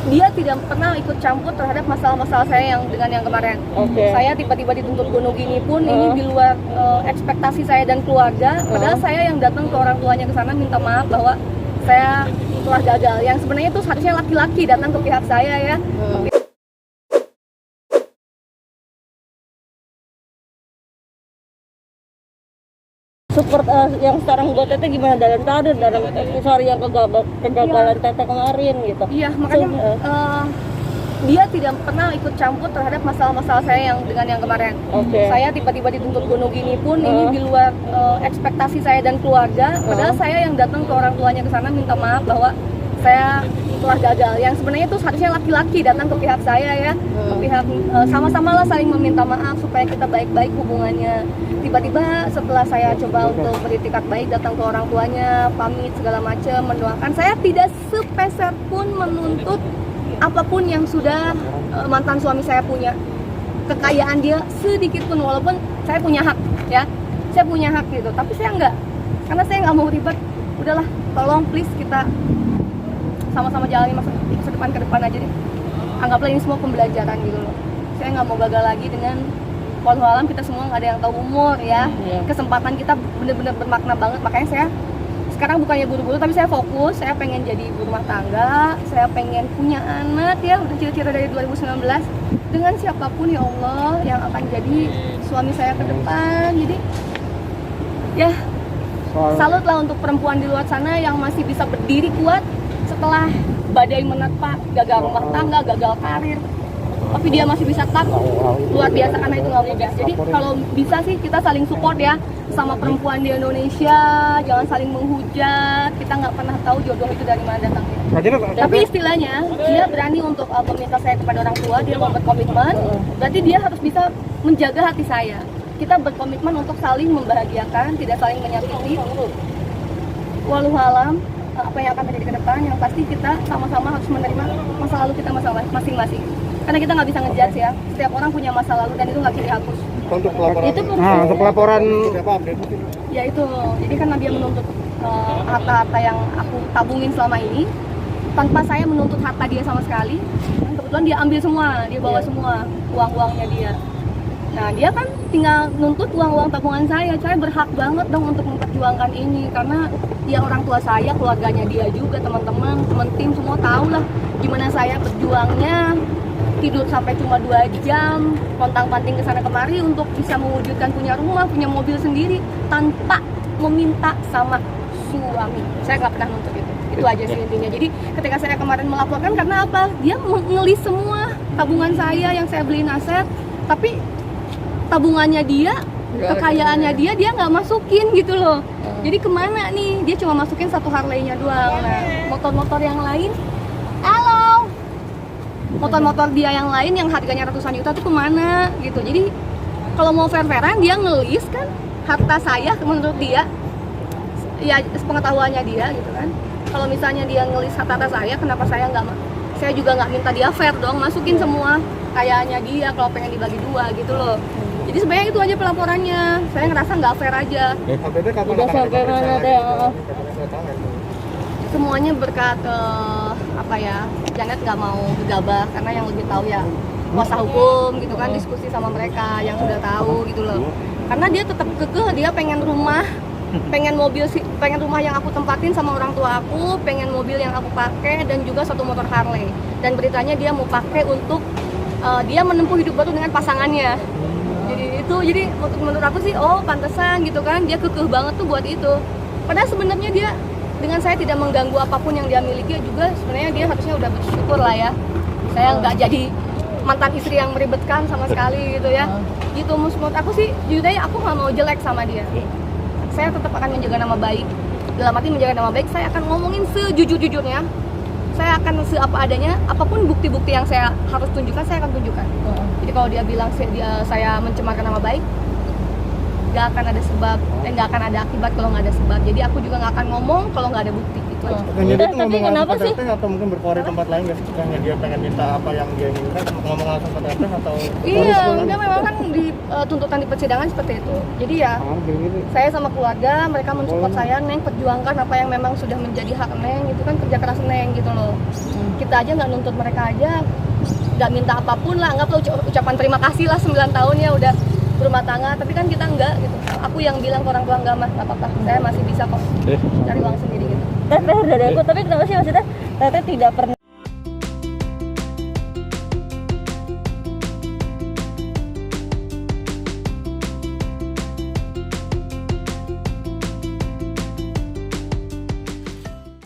dia tidak pernah ikut campur terhadap masalah-masalah saya yang dengan yang kemarin. Saya tiba-tiba dituntut bunuh gini pun ini di luar ekspektasi saya dan keluarga. Padahal saya yang datang ke orang tuanya ke sana minta maaf bahwa saya telah gagal. Yang sebenarnya itu seharusnya laki-laki datang ke pihak saya ya. Support yang sekarang buat Teteh gimana dalam karir, dalam sorry yang kegagalan Teteh kemarin gitu. Iya, makanya dia tidak pernah ikut campur terhadap masalah-masalah saya yang dengan yang kemarin. Saya tiba-tiba dituntut bunuh gini pun ini di luar ekspektasi saya dan keluarga. Padahal saya yang datang ke orang tuanya ke sana minta maaf bahwa saya telah gagal. Yang sebenarnya itu seharusnya laki-laki datang ke pihak saya ya, ke pihak sama-sama lah saling meminta maaf supaya kita baik-baik hubungannya. Tiba-tiba setelah saya coba untuk beritikat baik datang ke orang tuanya, pamit segala macam, mendoakan, saya tidak sepeser pun menuntut apapun yang sudah mantan suami saya punya, kekayaan dia sedikit pun, walaupun saya punya hak ya, saya punya hak gitu, tapi saya enggak, karena saya nggak mau ribet. Udahlah, tolong please kita sama-sama jalani masa depan ke depan aja deh. Anggaplah ini semua pembelajaran gitu loh. Saya nggak mau gagal lagi dengan walau alam, kita semua nggak ada yang tahu umur ya. Kesempatan kita bener-bener bermakna banget. Makanya saya sekarang bukannya buru-buru, tapi saya fokus. Saya pengen jadi ibu rumah tangga. Saya pengen punya anak ya. Udah cita-cita dari 2019 dengan siapapun ya Allah yang akan jadi suami saya ke depan. Jadi ya salut lah untuk perempuan di luar sana yang masih bisa berdiri kuat setelah badai menerpa, gagal rumah tangga, gagal karir, tapi dia masih bisa tetap luar biasa karena itu nggak mudah. Jadi kalau bisa sih kita saling support ya sama perempuan di Indonesia, jangan saling menghujat. Kita nggak pernah tahu jodoh itu dari mana datangnya. Tapi istilahnya dia berani untuk meminta saya kepada orang tua, dia mau berkomitmen, berarti dia harus bisa menjaga hati saya. Kita berkomitmen untuk saling membahagiakan, tidak saling menyakiti. Walau alam apa yang akan terjadi ke depan, yang pasti kita sama-sama harus menerima masa lalu kita masing-masing. Karena kita nggak bisa ngejudge ya, setiap orang punya masa lalu dan itu nggak bisa dihapus. Untuk pelaporan, untuk pelaporan ya itu, jadi kan dia menuntut harta-harta yang aku tabungin selama ini tanpa saya menuntut harta dia sama sekali. Dan kebetulan dia ambil semua, dia bawa semua uang-uangnya dia. Nah dia kan tinggal nuntut uang-uang tabungan saya berhak banget dong untuk memperjuangkan ini. Karena ya orang tua saya, keluarganya dia juga, teman-teman, teman tim semua tahu lah gimana saya berjuangnya, tidur sampai cuma 2 jam, pontang-panting ke sana kemari untuk bisa mewujudkan punya rumah, punya mobil sendiri tanpa meminta sama suami. Saya nggak pernah nuntut itu aja sih intinya. Jadi ketika saya kemarin melaporkan, karena apa? Dia ngelis semua tabungan saya yang saya beliin aset, tapi tabungannya dia, kekayaannya dia nggak masukin gitu loh. Jadi kemana nih? Dia cuma masukin 1 Harley-nya doang. Nah, motor-motor yang lain, halo, motor-motor dia yang lain yang harganya ratusan juta tuh kemana gitu. Jadi kalau mau fair-fairan, dia ngelis kan harta saya menurut dia, ya sepengetahuannya dia gitu kan. Kalau misalnya dia ngelis harta saya, kenapa saya juga nggak minta dia fair dong, masukin semua kekayaannya dia kalau pengen dibagi 2 gitu loh. Jadi sebenarnya itu aja pelaporannya. Saya ngerasa nggak fair aja. Udah sampai mana deh? Semuanya berkat apa ya? Janet nggak mau gegabah karena yang lebih tahu ya kuasa hukum gitu kan, diskusi sama mereka yang sudah tahu gitu loh. Karena dia tetap kekeh, dia pengen rumah, pengen mobil, pengen rumah yang aku tempatin sama orang tua aku, pengen mobil yang aku pakai dan juga 1 motor Harley. Dan beritanya dia mau pakai untuk dia menempuh hidup baru dengan pasangannya. Jadi menurut aku sih, oh pantesan gitu kan, dia kekeh banget tuh buat itu. Padahal sebenarnya dia dengan saya tidak mengganggu apapun yang dia miliki juga, sebenarnya dia harusnya udah bersyukur lah ya. Saya nggak jadi mantan istri yang meribetkan sama sekali gitu ya. Gitu menurut aku sih, jujur aja aku nggak mau jelek sama dia. Saya tetap akan menjaga nama baik. Dalam arti menjaga nama baik, saya akan ngomongin sejujur-jujurnya. Saya akan seapa adanya, apapun bukti-bukti yang saya harus tunjukkan, saya akan tunjukkan. Jadi kalau dia bilang saya mencemarkan nama baik, nggak akan ada sebab, nggak akan ada akibat kalau nggak ada sebab. Jadi aku juga nggak akan ngomong kalau nggak ada bukti gitu aja. Jadi itu Tapi ngomong kenapa langsung sih? ke teteh atau mungkin berkuari tempat lain nggak sih? Yang dia pengen minta apa yang dia inginkan, ngomong langsung ke teteh atau? Iya, enggak, memang kan di tuntutan di persidangan seperti itu. Jadi ya saya sama keluarga, mereka mensupport saya, Neng, perjuangkan apa yang memang sudah menjadi hak Neng, itu kan kerja keras Neng gitu loh. Kita aja nggak nuntut mereka aja, nggak minta apapun lah, anggaplah ucapan terima kasih lah 9 tahun ya udah berumah tangga, tapi kan kita enggak gitu. Aku yang bilang ke orang tua enggak mas, nggak apa-apa, saya masih bisa kok cari uang sendiri gitu. Teteh dari aku, tapi kenapa sih maksudnya Teteh tidak pernah